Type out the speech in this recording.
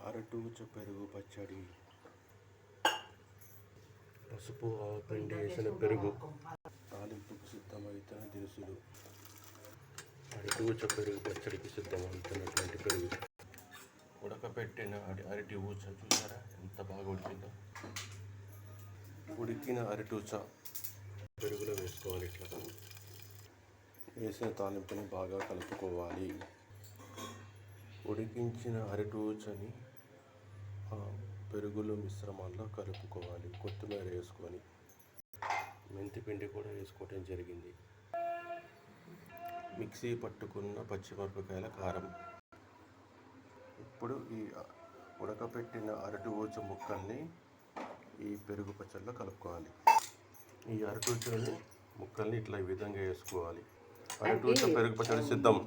అరటూచ పెరుగు పచ్చడి, పసుపు పిండి వేసిన పెరుగు, తాలింపుకు సిద్ధమవుతున్న దినుసులు. అరటూచ పెరుగు పచ్చడికి సిద్ధమవుతున్నటువంటి పెరుగు, ఉడకపెట్టిన అరటి ఊచ చూసారా ఎంత బాగా ఉడికిందో. ఉడికిన అరటూచ పెరుగులో వేసుకోవాలి. ఇట్లా వేసిన తాలింపుని బాగా కలుపుకోవాలి. ఉడికించిన అరటూచని పెరుగులో మిశ్రమాల్లో కలుపుకోవాలి. కొత్తిమీర వేసుకొని మెంతిపిండి కూడా వేసుకోవడం జరిగింది. మిక్సీ పట్టుకున్న పచ్చిమిరపకాయల కారం. ఇప్పుడు ఈ ఉడకపెట్టిన అరటి ఊచ ముక్కల్ని ఈ పెరుగు పచ్చడిలో కలుపుకోవాలి. ఈ అరటి ఊచని ముక్కల్ని ఇట్లా ఈ విధంగా వేసుకోవాలి. అరటి ఊచ పెరుగు పచ్చడి సిద్ధం.